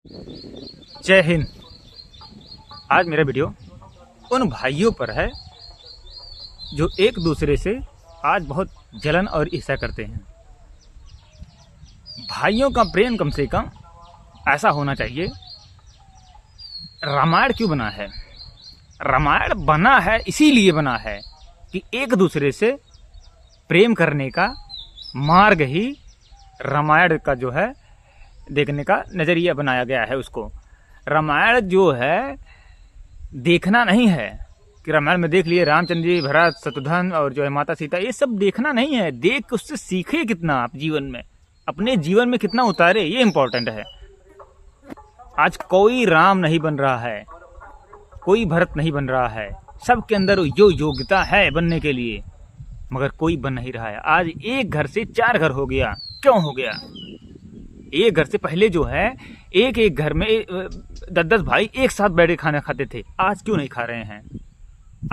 जय हिंद। आज मेरा वीडियो उन भाइयों पर है जो एक दूसरे से आज बहुत जलन और ईर्ष्या करते हैं। भाइयों का प्रेम कम से कम ऐसा होना चाहिए। रामायण क्यों बना है? रामायण बना है इसीलिए बना है कि एक दूसरे से प्रेम करने का मार्ग ही रामायण का जो है देखने का नज़रिया बनाया गया है। उसको रामायण जो है देखना नहीं है कि रामायण में देख लिए रामचंद्र जी, भरत, शत्रुघ्न और जो है माता सीता, ये सब देखना नहीं है। देख के उससे सीखे कितना आप जीवन में, अपने जीवन में कितना उतारे, ये इम्पोर्टेंट है। आज कोई राम नहीं बन रहा है, कोई भरत नहीं बन रहा है। सबके अंदर जो योग्यता है बनने के लिए, मगर कोई बन नहीं रहा है। आज एक घर से 4 घर हो गया। क्यों हो गया? एक घर से पहले जो है एक एक घर में 10-10 भाई एक साथ बैठ के खाना खाते थे। आज क्यों नहीं खा रहे हैं?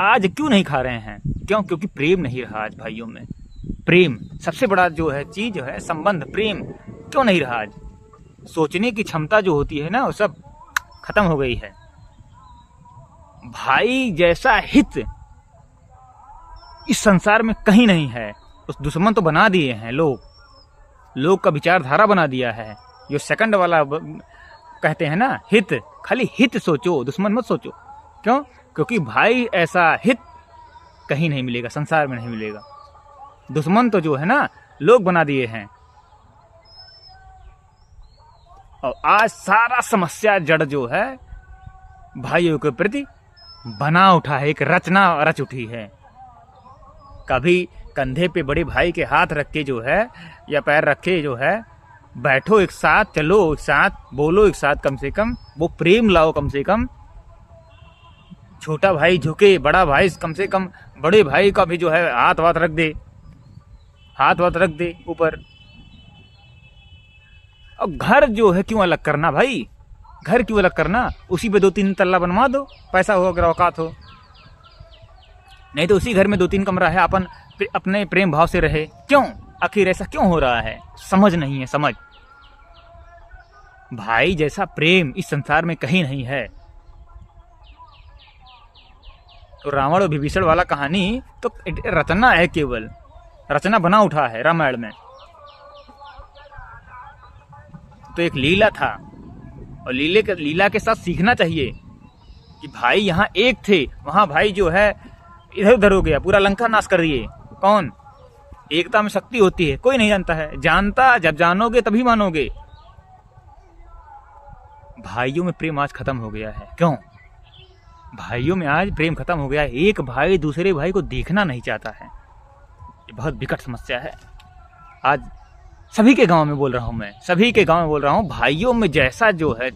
आज क्यों नहीं खा रहे हैं? क्यों? क्योंकि प्रेम नहीं रहा आज भाइयों में। प्रेम सबसे बड़ा जो है चीज जो है, संबंध, प्रेम क्यों नहीं रहा आज? सोचने की क्षमता जो होती है ना, वो सब खत्म हो गई है। भाई जैसा हित इस संसार में कहीं नहीं है। उस दुश्मन तो बना दिए हैं लोग का विचारधारा बना दिया है। जो सेकंड वाला कहते हैं ना, हित, खाली हित सोचो, दुश्मन मत सोचो। क्यों? क्योंकि भाई ऐसा हित कहीं नहीं मिलेगा, संसार में नहीं मिलेगा। दुश्मन तो जो है ना लोग बना दिए हैं। और आज सारा समस्या जड़ जो है भाइयों के प्रति बना उठा है, एक रचना रच उठी है। कभी कंधे पे बड़े भाई के हाथ रख के जो है, या पैर रखे जो है, बैठो एक साथ, चलो एक साथ, बोलो एक साथ, कम से कम वो प्रेम लाओ। कम से कम छोटा भाई झुके, बड़ा भाई कम से कम बड़े भाई का भी जो है हाथ वाथ रख दे, हाथ वाथ रख दे ऊपर। और घर जो है क्यों अलग करना भाई? घर क्यों अलग करना? उसी पे 2-3 तल्ला बनवा दो, पैसा हो अगर औकात हो। नहीं तो उसी घर में 2-3 कमरा है, अपन अपने प्रेम भाव से रहे। क्यों? आखिर ऐसा क्यों हो रहा है? समझ नहीं है, समझ। भाई जैसा प्रेम इस संसार में कहीं नहीं है। तो रावण और विभीषण वाला कहानी तो रचना है, केवल रचना बना उठा है रामायण में। तो एक लीला था, और लीला के साथ सीखना चाहिए कि भाई यहाँ एक थे, वहां भाई जो है इधर उधर हो गया, पूरा लंका नाश कर दिए। कौन? एकता में शक्ति होती है, कोई नहीं जानता है। जानता जब जानोगे तभी मानोगे। भाइयों में प्रेम आज खत्म हो गया है। क्यों? भाइयों में आज प्रेम खत्म हो गया है। एक भाई दूसरे भाई को देखना नहीं चाहता है। ये बहुत विकट समस्या है। आज सभी के गांव में बोल रहा हूं मैं, सभी के गांव में बोल रहा हूं, भाइयों में जैसा जो है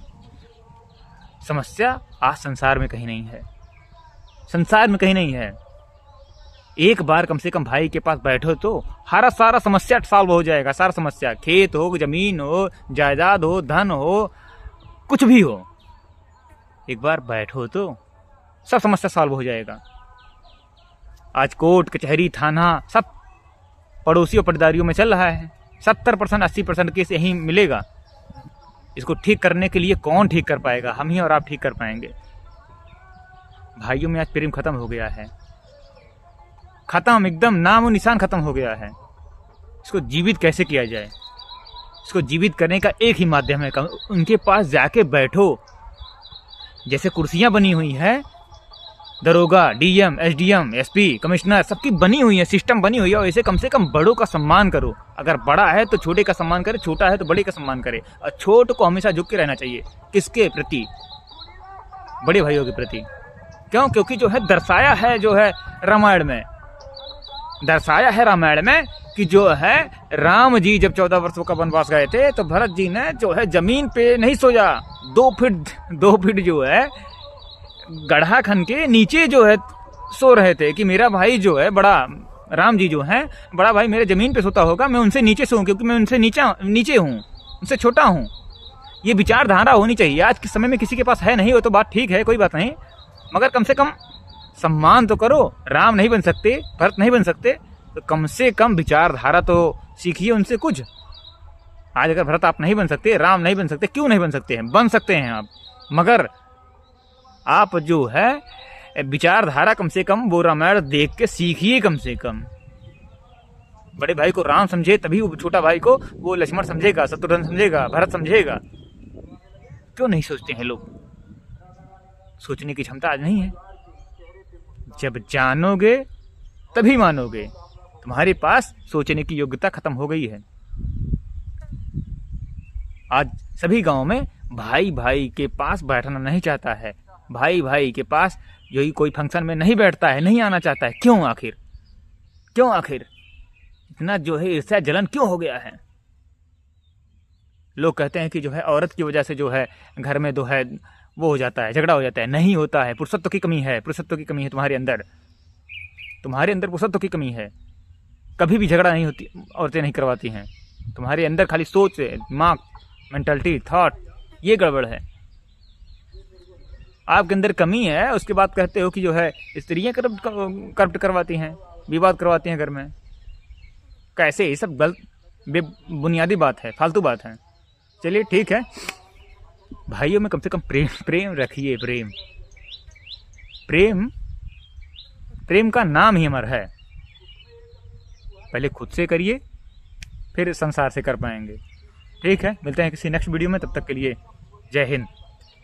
समस्या आज संसार में कहीं नहीं है। संसार में कहीं नहीं है। एक बार कम से कम भाई के पास बैठो तो सारा समस्या सॉल्व हो जाएगा। सारा समस्या, खेत हो, जमीन हो, जायदाद हो, धन हो, कुछ भी हो, एक बार बैठो तो सब समस्या सॉल्व हो जाएगा। आज कोर्ट कचहरी थाना सब पड़ोसियों पटदारियों में चल रहा है। 70% 80% केस यहीं मिलेगा। इसको ठीक करने के लिए कौन ठीक कर पाएगा? हम ही और आप ठीक कर पाएंगे। भाइयों में आज प्रेम खत्म हो गया है। खत्म, एकदम नामो निशान खत्म हो गया है। इसको जीवित कैसे किया जाए? इसको जीवित करने का एक ही माध्यम है, उनके पास जाके बैठो। जैसे कुर्सियां बनी हुई है, दरोगा, डीएम, एसडीएम, एसपी, कमिश्नर, सबकी बनी हुई है, सिस्टम बनी हुई है। और ऐसे कम से कम बड़ों का सम्मान करो। अगर बड़ा है तो छोटे का सम्मान करे, छोटा है तो बड़े का सम्मान करे। और छोट को हमेशा झुक के रहना चाहिए। किसके प्रति? बड़े भाइयों के प्रति। क्यों? क्योंकि जो है दर्शाया है, जो है रामायण में दर्शाया है, रामायण में कि जो है राम जी जब 14 वर्षों का वनवास गए थे तो भरत जी ने जो है जमीन पे नहीं सोया, 2 फीट जो है गड्ढा खन के नीचे जो है सो रहे थे कि मेरा भाई जो है बड़ा, राम जी जो है बड़ा भाई मेरे जमीन पे सोता होगा, मैं उनसे नीचे सोऊं क्योंकि मैं उनसे नीचे हूँ, उनसे छोटा हूँ। ये विचारधारा होनी चाहिए। आज के समय में किसी के पास है नहीं, हो तो बात ठीक है, कोई बात नहीं, मगर कम से कम सम्मान तो करो। राम नहीं बन सकते, भरत नहीं बन सकते, तो कम से कम विचारधारा तो सीखिए उनसे कुछ। आज अगर भरत आप नहीं बन सकते, राम नहीं बन सकते, क्यों नहीं बन सकते हैं? बन सकते हैं आप, मगर आप जो है विचारधारा कम से कम वो रामायण देख के सीखिए। कम से कम बड़े भाई को राम समझे, तभी वो छोटा भाई को वो लक्ष्मण समझेगा, शत्रुघ्न समझेगा, भरत समझेगा। क्यों नहीं सोचते हैं लोग? सोचने की क्षमता आज नहीं है। जब जानोगे तभी मानोगे। तुम्हारे पास सोचने की योग्यता खत्म हो गई है। आज सभी गांव में भाई भाई के पास बैठना नहीं चाहता है, भाई भाई के पास जो कोई फंक्शन में नहीं बैठता है, नहीं आना चाहता है। क्यों आखिर? क्यों आखिर इतना जो है ईर्ष्या जलन क्यों हो गया है? लोग कहते हैं कि जो है औरत की वजह से जो है घर में जो है वो हो जाता है, झगड़ा हो जाता है। नहीं होता है, पुरुषत्व की कमी है, पुरुषत्व की कमी है तुम्हारे अंदर, तुम्हारे अंदर पुरुषत्व की कमी है। कभी भी झगड़ा नहीं होती, औरतें नहीं करवाती हैं। तुम्हारे अंदर खाली सोच है, दिमाग, मेंटलिटी, थॉट, ये गड़बड़ है। आपके अंदर कमी है, उसके बाद कहते हो कि जो है स्त्रियां करप्ट करवाती हैं, विवाद करवाती हैं घर में। कैसे? ये सब गलत बुनियादी बात है, फालतू बात है। चलिए ठीक है, भाइयों में कम से कम प्रेम रखिए। प्रेम का नाम ही अमर है। पहले खुद से करिए, फिर संसार से कर पाएंगे। ठीक है, मिलते हैं किसी नेक्स्ट वीडियो में, तब तक के लिए जय हिंद।